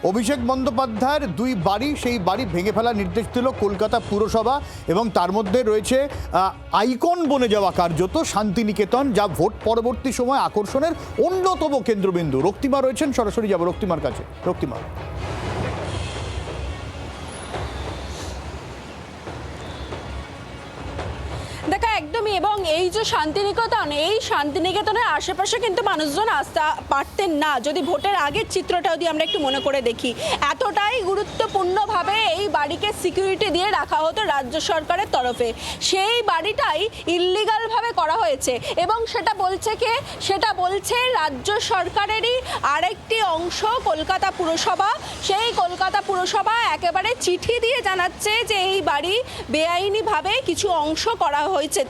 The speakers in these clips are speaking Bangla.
অভিষেক বন্দ্যোপাধ্যায়ের দুই বাড়ি, সেই বাড়ি ভেঙে ফেলার নির্দেশ দিল কলকাতা পুরসভা এবং তার মধ্যে রয়েছে আইকন বনে যাওয়া কার্যত শান্তিনিকেতন, যা ভোট পরবর্তী সময় আকর্ষণের অন্যতম কেন্দ্রবিন্দু। রক্তিমা রয়েছেন, সরাসরি যাব রক্তিমার কাছে। রক্তিমা, দেখা একদমই। এবং এই যে শান্তিনিকেতন, এই শান্তিনিকেতনের আশেপাশে কিন্তু মানুষজন আসতে পারতেন না যদি ভোটের আগের চিত্রটা যদি আমরা একটু মনে করে দেখি। এতটাই গুরুত্বপূর্ণভাবে এই বাড়িকে সিকিউরিটি দিয়ে রাখা হতো রাজ্য সরকারের তরফে। সেই বাড়িটাই ইল্লিগালভাবে করা হয়েছে এবং সেটা বলছে কে? সেটা বলছে রাজ্য সরকারেরই আরেকটি অংশ কলকাতা পুরসভা। সেই কলকাতা পুরসভা একেবারে চিঠি দিয়ে জানাচ্ছে যে এই বাড়ি বেআইনিভাবে কিছু অংশ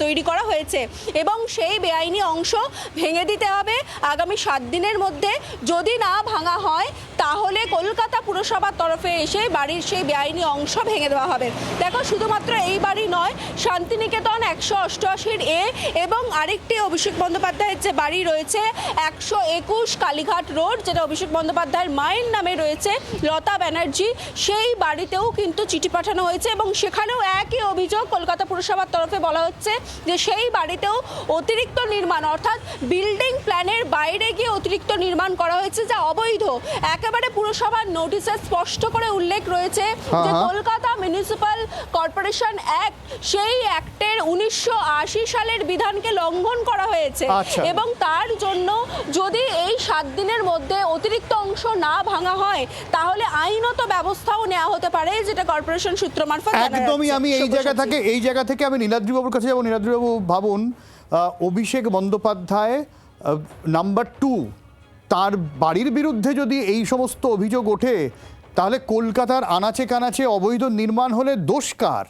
তৈরি করা হয়েছে এবং সেই বেআইনি অংশ ভেঙে দিতে হবে আগামী 7 দিনের মধ্যে। যদি না ভাঙা হয় তাহলে কলকাতা পুরসভার তরফে এসে বাড়ির সেই বেআইনি অংশ ভেঙে দেওয়া হবে। দেখো, শুধুমাত্র এই বাড়ি নয়, শান্তিনিকেতন 188 এবং আরেকটি অভিষেক বন্দ্যোপাধ্যায়ের যে বাড়ি রয়েছে 121 কালীঘাট রোড, যেটা অভিষেক বন্দ্যোপাধ্যায়ের মায়ের নামে রয়েছে, লতা ব্যানার্জি, সেই বাড়িতেও কিন্তু চিঠি পাঠানো হয়েছে এবং সেখানেও একই অভিযোগ কলকাতা পুরসভার তরফে বলা হচ্ছে যে সেই বাড়িতেও অতিরিক্ত নির্মাণ, অর্থাৎ বিল্ডিং প্ল্যানের বাইরে গিয়ে অতিরিক্ত নির্মাণ করা হয়েছে, যা অবৈধ। একেবারে পুরসভার নোটিশে স্পষ্ট করে উল্লেখ রয়েছে যে কলকাতা মিউনিসিপাল কর্পোরেশন অ্যাক্ট, সেই অ্যাক্টের 1980 সালের বিধানকে লঙ্ঘন করা হয়েছে এবং তার জন্য যদি এই 7 দিনের মধ্যে অতিরিক্ত অংশ না ভাঙা হয় তাহলে আইনত ব্যবস্থাও নেওয়া হতে পারে, যেটা কর্পোরেশন সূত্র মারফত জানা যাচ্ছে। একদমই। আমি এই জায়গা থেকে আমি নীলাদ্রি বাবুর কাছে যাবো। নীলাদ্রি বাবু, ভাবুন অভিষেক বন্দ্যোপাধ্যায় নাম্বার 2, তার বাড়ির বিরুদ্ধে যদি এই সমস্ত অভিযোগ ওঠে তাহলে কলকাতার আনাচে কানাচে অবৈধ নির্মাণ হলে দোষ কার?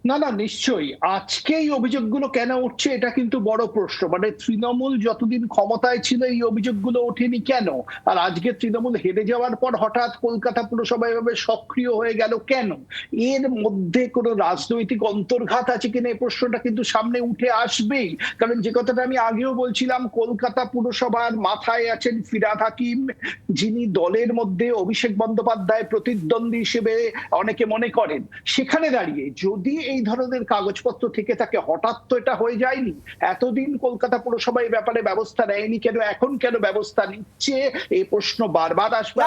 না না, নিশ্চয়ই। আজকে এই অভিযোগগুলো কেন উঠছে এটা কিন্তু বড় প্রশ্ন। মানে তৃণমূল যতদিন ক্ষমতায় ছিল এই অভিযোগগুলো ওঠেনি কেন, আর আজকে তৃণমূল হেরে যাওয়ার পর হঠাৎ কলকাতা পুরসভা এভাবে সক্রিয় হয়ে গেল কেন? এর মধ্যে কোনো রাজনৈতিক অন্তর্ঘাত আছে কিনা এই প্রশ্নটা কিন্তু সামনে উঠে আসবেই। কারণ যে কথাটা আমি আগেও বলছিলাম, কলকাতা পুরসভার মাথায় আছেন ফিরহাদ হাকিম, যিনি দলের মধ্যে অভিষেক বন্দ্যোপাধ্যায় প্রতিদ্বন্দ্বী হিসেবে অনেকে মনে করেন। সেখানে দাঁড়িয়ে যদি এই ধরনের কাগজপত্র থেকে থাকে, হঠাৎ তো এটা হয়ে যায়নি। এতদিন কলকাতা পুরসভা এই ব্যাপারে ব্যবস্থা নেয়নি কেন, এখন কেন ব্যবস্থা নিচ্ছে, এই প্রশ্ন বারবার আসবে।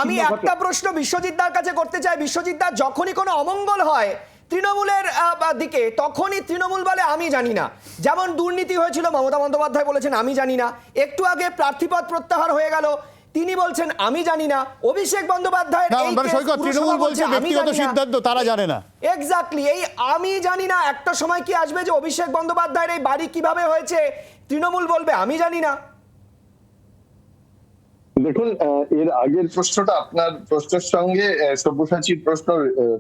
আমি একটা প্রশ্ন বিশ্বজিৎদার কাছে করতে চাই। বিশ্বজিৎদা, যখনই কোনো অমঙ্গল হয় তৃণমূলের দিকে, তখনই তৃণমূল বলে আমি জানি না। যেমন দুর্নীতি হয়েছিল, মমতা বন্দ্যোপাধ্যায় বলেছেন আমি জানি না। একটু আগে প্রার্থীপদ প্রত্যাহার হয়ে গেল, তিনি বলছেন আমি জানি না। অভিষেক বন্দ্যোপাধ্যায়ের তৃণমূল বলছে ব্যক্তিগত সিদ্ধান্ত, তারা জানে না। এক্স্যাক্টলি, এই আমি জানি না একটা সময় কি আসবে যে অভিষেক বন্দ্যোপাধ্যায়ের এই বাড়ি কিভাবে হয়েছে তৃণমূল বলবে আমি জানি না? দেখুন, এর আগের প্রশ্নটা আপনার প্রশ্নের সঙ্গে সব্যসাচীর প্রশ্ন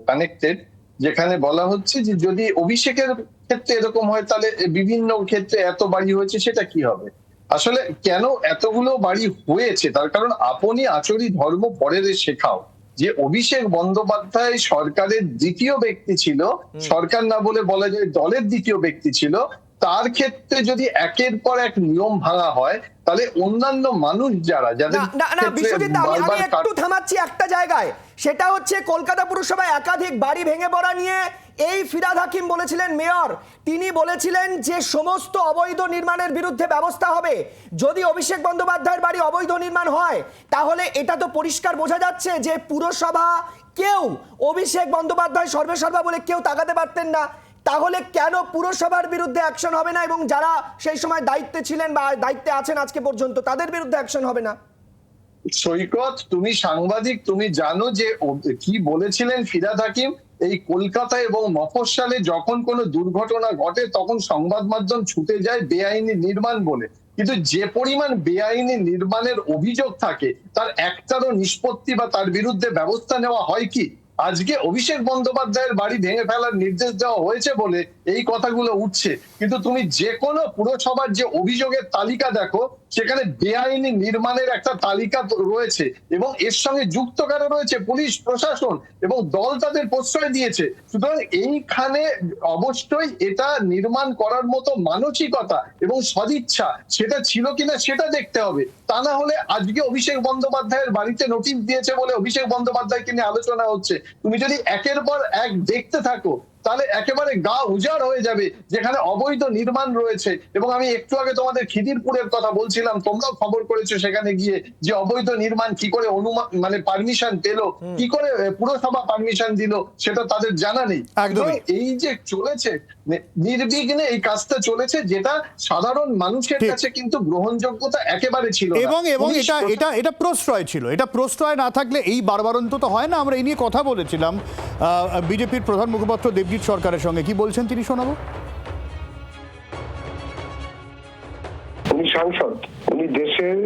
কানেক্টেড, যেখানে বলা হচ্ছে যে যদি অভিষেকের ক্ষেত্রে এরকম হয় তাহলে বিভিন্ন ক্ষেত্রে এত বাড়ি হয়েছে সেটা কি হবে। আসলে কেন এতগুলো বাড়ি হয়েছে তার কারণ আপনি আচরি ধর্ম পরের শেখাও। যে অভিষেক বন্দ্যোপাধ্যায় সরকারের দ্বিতীয় ব্যক্তি ছিল, সরকার না বলে বলা যায় দলের দ্বিতীয় ব্যক্তি ছিল, তার ক্ষেত্রে যদি একের পর এক নিয়ম ভাঙা হয় তাহলে অন্যান্য মানুষ যাদের আমি একটু থামাচ্ছি একটা জায়গায়, সেটা হচ্ছে কলকাতা পুরসভায় একাধিক বাড়ি ভেঙে পড়া নিয়ে এই ফিরহাদ হাকিম বলেছিলেন, মেয়র, তিনি বলেছিলেন যে সমস্ত অবৈধ নির্মাণের বিরুদ্ধে ব্যবস্থা হবে। যদি অভিষেক বন্দ্যোপাধ্যায়ের বাড়ি অবৈধ নির্মাণ হয় তাহলে এটা তো পরিষ্কার বোঝা যাচ্ছে যে পুরসভা কেউ অভিষেক বন্দ্যোপাধ্যায় সর্বেসর্বা বলে কেউ তাকাতে পারতেন না। তাহলে কেন পুরসভার বিরুদ্ধে অ্যাকশন হবে না এবং যারা সেই সময় দায়িত্বে ছিলেন বা দায়িত্বে আছেন আজকে পর্যন্ত তাদের বিরুদ্ধে অ্যাকশন হবে না? সৈকত, তুমি সাংবাদিক, তুমি জানো যে কি বলেছিলেন ফিরহাদ হাকিম। এই কলকাতা এবং মফস্বলে যখন কোনো দুর্ঘটনা ঘটে তখন সংবাদ মাধ্যম ছুটে যায় বেআইনি নির্মাণ বলে, কিন্তু যে পরিমাণ বেআইনি নির্মাণের অভিযোগ থাকে তার একটারও নিষ্পত্তি বা তার বিরুদ্ধে ব্যবস্থা নেওয়া হয় কি? আজকে অভিষেক বন্দ্যোপাধ্যায়ের বাড়ি ভেঙে ফেলার নির্দেশ দেওয়া হয়েছে বলে এই কথাগুলো উঠছে, কিন্তু তুমি যে কোনো পুরসভার যে অভিযোগের তালিকা দেখো সেখানে বেআইনি নির্মাণের একটা তালিকা রয়েছে এবং এর সঙ্গে যুক্ত কারা রয়েছে, পুলিশ প্রশাসন এবং দল তাদের প্রশ্রয় দিয়েছে। সুতরাং এইখানে অবশ্যই এটা নির্মাণ করার মতো মানসিকতা এবং সদিচ্ছা সেটা ছিল কিনা সেটা দেখতে হবে। তা না হলে আজকে অভিষেক বন্দ্যোপাধ্যায়ের বাড়িতে নোটিশ দিয়েছে বলে অভিষেক বন্দ্যোপাধ্যায়কে নিয়ে আলোচনা হচ্ছে, তুমি যদি একের পর এক দেখতে থাকো তাহলে একেবারে গা উজাড় হয়ে যাবে যেখানে অবৈধ নির্মাণ রয়েছে। এবং আমি একটু আগে তোমাদের খিদিরপুরের কথা বলছিলাম, তোমরাও খবর করেছো সেখানে গিয়ে যে অবৈধ নির্মাণ কি করে মানে পারমিশন পেলো, কি করে পুরসভা পারমিশন দিল সেটা তাদের জানা নেই। একদমই। এই যে চলেছে নির্বিঘ্নে এই কাজটা চলেছে, যেটা সাধারণ মানুষের কাছে কিন্তু গ্রহণযোগ্যতা একেবারে ছিল না। এবং এটা প্রশ্রয় ছিল, এটা প্রশ্রয় না থাকলে এই বারবারন্ত তো হয় না। আমরা এই নিয়ে কথা বলেছিলাম বিজেপির প্রধান মুখপাত্র দেবজিৎ সরকারের সঙ্গে, কি বলছেন তিনি শোনাবো। উনি সাংসদ, উনি দেশের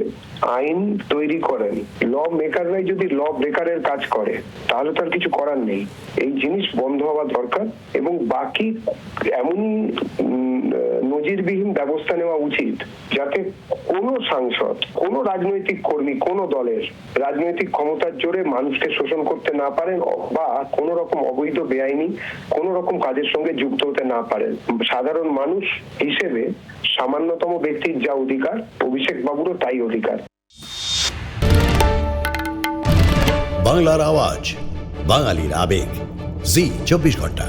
আইন তৈরি করেন। ল মেকাররাই যদি ল ব্রেকারের কাজ করে তাহলে তার কিছু করার নেই। এই জিনিস বন্ধ হওয়া দরকার এবং বাকি এমনই নজিরবিহীন ব্যবস্থা নেওয়া উচিত যাতে কোনো সাংসদ, কোনো রাজনৈতিক কর্মী, কোনো দলের রাজনৈতিক ক্ষমতার জোরে মানুষকে শোষণ করতে না পারেন বা কোনো রকম অবৈধ বেআইনি কোনো রকম কাজের সঙ্গে যুক্ত হতে না পারেন। সাধারণ মানুষ হিসেবে সামান্যতম ব্যক্তির যা অধিকার, অভিষেক বাবুরও তাই অধিকার। বাংলার আওয়াজ, বাঙালির আবেগ, জি 24 ঘন্টা।